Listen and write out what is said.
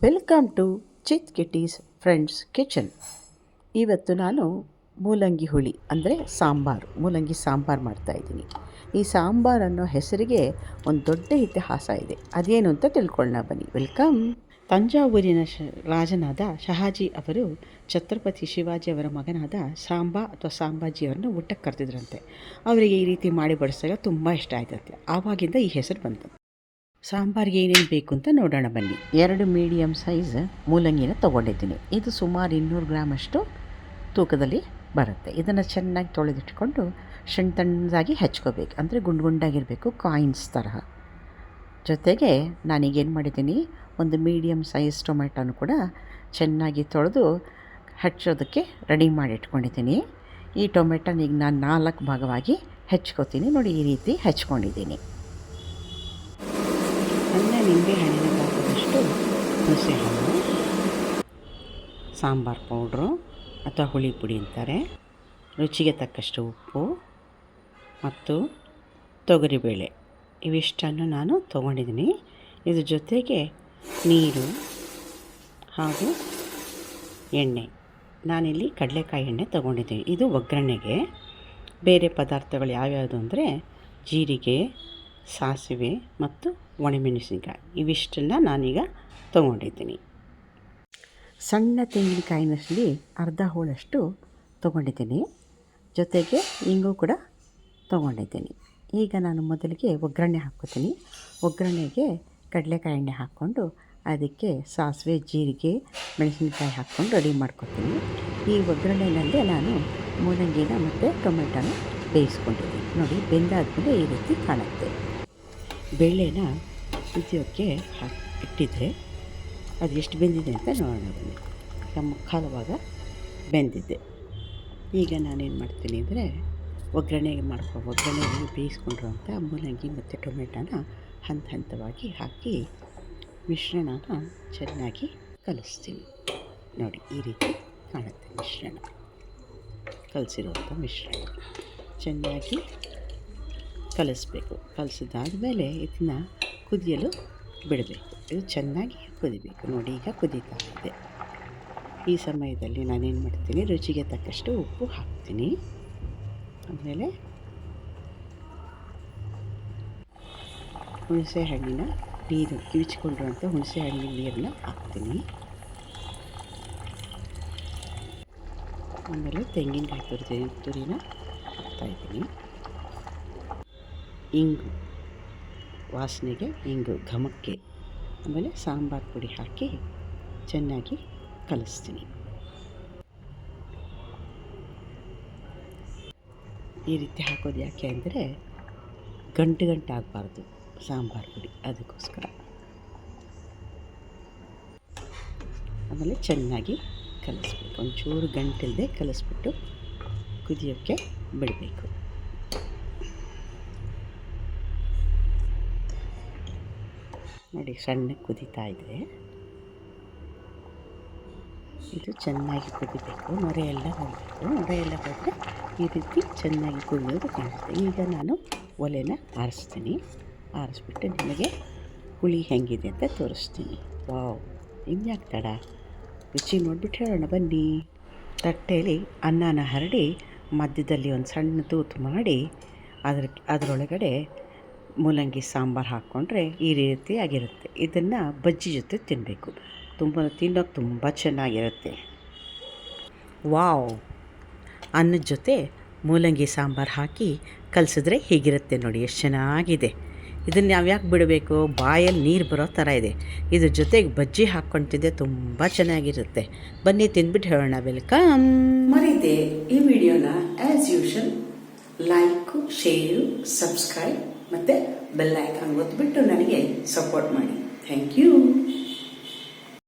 Welcome to ಚಿತ್ ಕಿಟೀಸ್ friends kitchen. ಇವತ್ತು ನಾನು ಮೂಲಂಗಿ ಹುಳಿ ಅಂದರೆ ಮೂಲಂಗಿ ಸಾಂಬಾರು ಮಾಡ್ತಾಯಿದ್ದೀನಿ. ಈ ಸಾಂಬಾರು ಅನ್ನೋ ಹೆಸರಿಗೆ ಒಂದು ದೊಡ್ಡ ಇತಿಹಾಸ ಇದೆ. ಅದೇನು ಅಂತ ತಿಳ್ಕೊಳ್ಳೋಣ ಬನ್ನಿ. ವೆಲ್ಕಮ್. ತಂಜಾವೂರಿನ ರಾಜನಾದ ಶಹಾಜಿ ಅವರು ಛತ್ರಪತಿ ಶಿವಾಜಿ ಅವರ ಮಗನಾದ ಸಾಂಬಾಜಿಯವರನ್ನು ಊಟಕ್ಕೆ ಕರೆದಿದ್ರಂತೆ. ಅವರಿಗೆ ಈ ರೀತಿ ಮಾಡಿ ಬಡಿಸಿದಾಗ ತುಂಬ ಇಷ್ಟ ಆಯ್ತಂತೆ. ಆವಾಗಿಂದ ಈ ಹೆಸರು ಬಂತು. ಸಾಂಬಾರಿಗೆ ಏನೇನು ಬೇಕು ಅಂತ ನೋಡೋಣ ಬನ್ನಿ. 2 ಮೀಡಿಯಮ್ ಸೈಜ್ ಮೂಲಂಗಿನ ತೊಗೊಂಡಿದ್ದೀನಿ. ಇದು ಸುಮಾರು 200 ಗ್ರಾಮಷ್ಟು ತೂಕದಲ್ಲಿ ಬರುತ್ತೆ. ಇದನ್ನು ಚೆನ್ನಾಗಿ ತೊಳೆದಿಟ್ಕೊಂಡು ಸಣ್ಣದಾಗಿ ಹೆಚ್ಕೋಬೇಕು, ಅಂದರೆ ಗುಂಡಾಗಿರಬೇಕು, ಕಾಯಿನ್ಸ್ ತರಹ. ಜೊತೆಗೆ ನಾನೀಗೇನು ಮಾಡಿದ್ದೀನಿ, ಒಂದು ಮೀಡಿಯಮ್ ಸೈಜ್ ಟೊಮೆಟೊನು ಕೂಡ ಚೆನ್ನಾಗಿ ತೊಳೆದು ಹಚ್ಚೋದಕ್ಕೆ ರೆಡಿ ಮಾಡಿ ಇಟ್ಕೊಂಡಿದ್ದೀನಿ. ಈ ಟೊಮೆಟೊನ ಈಗ ನಾನು 4 ಭಾಗವಾಗಿ ಹೆಚ್ಕೋತೀನಿ. ನೋಡಿ, ಈ ರೀತಿ ಹೆಚ್ಕೊಂಡಿದ್ದೀನಿ. ನಿಂಬೆ ಹಣ್ಣಿನ ಭಾಗದಷ್ಟು ಹುಣಸೆ ಹಣ್ಣು, ಸಾಂಬಾರು ಪೌಡ್ರು ಅಥವಾ ಹುಳಿ ಪುಡಿ ಅಂತಾರೆ, ರುಚಿಗೆ ತಕ್ಕಷ್ಟು ಉಪ್ಪು ಮತ್ತು ತೊಗರಿಬೇಳೆ, ಇವಿಷ್ಟನ್ನು ನಾನು ತೊಗೊಂಡಿದ್ದೀನಿ. ಇದ್ರ ಜೊತೆಗೆ ನೀರು ಹಾಗೂ ಎಣ್ಣೆ. ನಾನಿಲ್ಲಿ ಕಡಲೆಕಾಯಿ ಎಣ್ಣೆ ತೊಗೊಂಡಿದ್ದೀನಿ. ಇದು ಒಗ್ಗರಣೆಗೆ. ಬೇರೆ ಪದಾರ್ಥಗಳು ಯಾವ್ಯಾವುದು ಅಂದರೆ ಜೀರಿಗೆ, ಸಾಸಿವೆ ಮತ್ತು ಒಣಮೆಣಸಿನಕಾಯಿ, ಇವಿಷ್ಟನ್ನು ನಾನೀಗ ತೊಗೊಂಡಿದ್ದೀನಿ. ಸಣ್ಣ ತೆಂಗಿನಕಾಯಿನಲ್ಲಿ ಅರ್ಧ ಹೋಳಷ್ಟು ತೊಗೊಂಡಿದ್ದೀನಿ. ಜೊತೆಗೆ ಇಂಗು ಕೂಡ ತೊಗೊಂಡಿದ್ದೀನಿ. ಈಗ ನಾನು ಮೊದಲಿಗೆ ಒಗ್ಗರಣೆ ಹಾಕ್ಕೋತೀನಿ. ಒಗ್ಗರಣೆಗೆ ಕಡಲೆಕಾಯಿ ಎಣ್ಣೆ ಹಾಕ್ಕೊಂಡು ಅದಕ್ಕೆ ಸಾಸಿವೆ, ಜೀರಿಗೆ, ಮೆಣಸಿನಕಾಯಿ ಹಾಕ್ಕೊಂಡು ರೆಡಿ ಮಾಡ್ಕೊತೀನಿ. ಈ ಒಗ್ಗರಣೆಯಲ್ಲೇ ನಾನು ಮೂಲಂಗಿನ ಮತ್ತು ಟೊಮೆಟೊನ ಬೇಯಿಸ್ಕೊಂಡಿದ್ದೀನಿ. ನೋಡಿ, ಬೆಂದಾದಮೇಲೆ ಈ ರೀತಿ ಕಾಣುತ್ತೆ. ಬೇಳೆನ ಕುದಿಯೋಕ್ಕೆ ಇಟ್ಟಿದ್ದೆ. ಅದು ಎಷ್ಟು ಬೆಂದಿದೆ ಅಂತ ನೋಡೋಣ ಬನ್ನಿ. ಮುಕ್ಕಾಲು ಭಾಗ ಬೆಂದಿದ್ದೆ. ಈಗ ನಾನೇನು ಮಾಡ್ತೀನಿ ಅಂದರೆ ಒಗ್ಗರಣೆಯಲ್ಲಿ ಬೇಯಿಸ್ಕೊಂಡಿರುವಂಥ ಮೂಲಂಗಿ ಮತ್ತು ಟೊಮೆಟೊನ ಹಂತವಾಗಿ ಹಾಕಿ ಮಿಶ್ರಣನ ಚೆನ್ನಾಗಿ ಕಲಿಸ್ತೀನಿ. ನೋಡಿ, ಈ ರೀತಿ ಕಾಣುತ್ತೆ ಮಿಶ್ರಣ. ಕಲಸಿರುವಂಥ ಮಿಶ್ರಣ ಚೆನ್ನಾಗಿ ಕಲಿಸ್ಬೇಕು. ಕಲಸಿದಾದಮೇಲೆ ಇದನ್ನ ಕುದಿಯಲು ಬಿಡಬೇಕು. ಇದು ಚೆನ್ನಾಗಿ ಕುದಿಬೇಕು. ನೋಡಿ, ಈಗ ಕುದೀತಾ ಇದೆ. ಈ ಸಮಯದಲ್ಲಿ ನಾನೇನು ಮಾಡ್ತೀನಿ, ರುಚಿಗೆ ತಕ್ಕಷ್ಟು ಉಪ್ಪು ಹಾಕ್ತೀನಿ. ಆಮೇಲೆ ಹುಣಸೆ ಹಣ್ಣಿನ ನೀರು, ಕಿವಿಚ್ಕೊಂಡಿರುವಂಥ ಹುಣಸೆ ಹಣ್ಣಿನ ನೀರನ್ನ ಹಾಕ್ತೀನಿ. ಆಮೇಲೆ ತೆಂಗಿನಕಾಯಿ ತುರಿನ ಹಾಕ್ತಾಯಿದ್ದೀನಿ. ಇಂಗು, ವಾಸನೆಗೆ ಇಂಗು, ಘಮಕ್ಕೆ. ಆಮೇಲೆ ಸಾಂಬಾರು ಪುಡಿ ಹಾಕಿ ಚೆನ್ನಾಗಿ ಕಲಿಸ್ತೀನಿ. ಈ ರೀತಿ ಹಾಕೋದು ಯಾಕೆ ಅಂದರೆ ಗಂಟಾಗಬಾರ್ದು ಸಾಂಬಾರು ಪುಡಿ, ಅದಕ್ಕೋಸ್ಕರ. ಆಮೇಲೆ ಚೆನ್ನಾಗಿ ಕಲಿಸ್ಬೇಕು. ಒಂಚೂರು ಗಂಟಿಲ್ಲದೆ ಕಲಿಸ್ಬಿಟ್ಟು ಕುದಿಯೋಕ್ಕೆ ಬಿಡಬೇಕು. ನೋಡಿ, ಸಣ್ಣಗೆ ಕುದೀತಾ ಇದೆ. ಇದು ಚೆನ್ನಾಗಿ ಕುದಿಬೇಕು. ನೊರೆ ಎಲ್ಲ ಹೋಗಬೇಕು. ಈ ರೀತಿ ಚೆನ್ನಾಗಿ ಕುದಿಯೋದು ಕಾಣುತ್ತೆ. ಈಗ ನಾನು ಒಲೆನ ಆರಿಸ್ತೀನಿ. ಆರಿಸ್ಬಿಟ್ಟು ನಿಮಗೆ ಹುಳಿ ಹೆಂಗಿದೆ ಅಂತ ತೋರಿಸ್ತೀನಿ. ವಾವ್, ಇನ್ಯಾಕೆ ತಡ, ರುಚಿ ನೋಡಿಬಿಟ್ಟು ಹೇಳೋಣ ಬನ್ನಿ. ತಟ್ಟೆಯಲ್ಲಿ ಅನ್ನನ ಹರಡಿ ಮಧ್ಯದಲ್ಲಿ ಒಂದು ಸಣ್ಣ ತೂತು ಮಾಡಿ ಅದರೊಳಗಡೆ ಮೂಲಂಗಿ ಸಾಂಬಾರು ಹಾಕ್ಕೊಂಡ್ರೆ ಈ ರೀತಿಯಾಗಿರುತ್ತೆ. ಇದನ್ನು ಬಜ್ಜಿ ಜೊತೆ ತಿನ್ನಬೇಕು. ತಿನ್ನೋಕೆ ತುಂಬ ಚೆನ್ನಾಗಿರುತ್ತೆ. ವಾವ್, ಅನ್ನದ ಜೊತೆ ಮೂಲಂಗಿ ಸಾಂಬಾರು ಹಾಕಿ ಕಲಸಿದ್ರೆ ಹೀಗಿರುತ್ತೆ. ನೋಡಿ, ಎಷ್ಟು ಚೆನ್ನಾಗಿದೆ. ಇದನ್ನು ನಾವು ಯಾಕೆ ಬಿಡಬೇಕು, ಬಾಯಲ್ಲಿ ನೀರು ಬರೋ ಥರ ಇದೆ. ಇದ್ರ ಜೊತೆಗೆ ಬಜ್ಜಿ ಹಾಕ್ಕೊತಿದ್ದೆ, ತುಂಬ ಚೆನ್ನಾಗಿರುತ್ತೆ. ಬನ್ನಿ, ತಿಂದ್ಬಿಟ್ಟು ಹೇಳೋಣ. ವೆಲ್ಕಮ್. ಮರೀದೆ ಈ ವಿಡಿಯೋನ as usual like, share, subscribe ಮತ್ತು ಬೆಲ್ ಐಕಾನ್ ಒತ್ತಿಬಿಟ್ಟು ನನಗೆ ಸಪೋರ್ಟ್ ಮಾಡಿ. Thank you.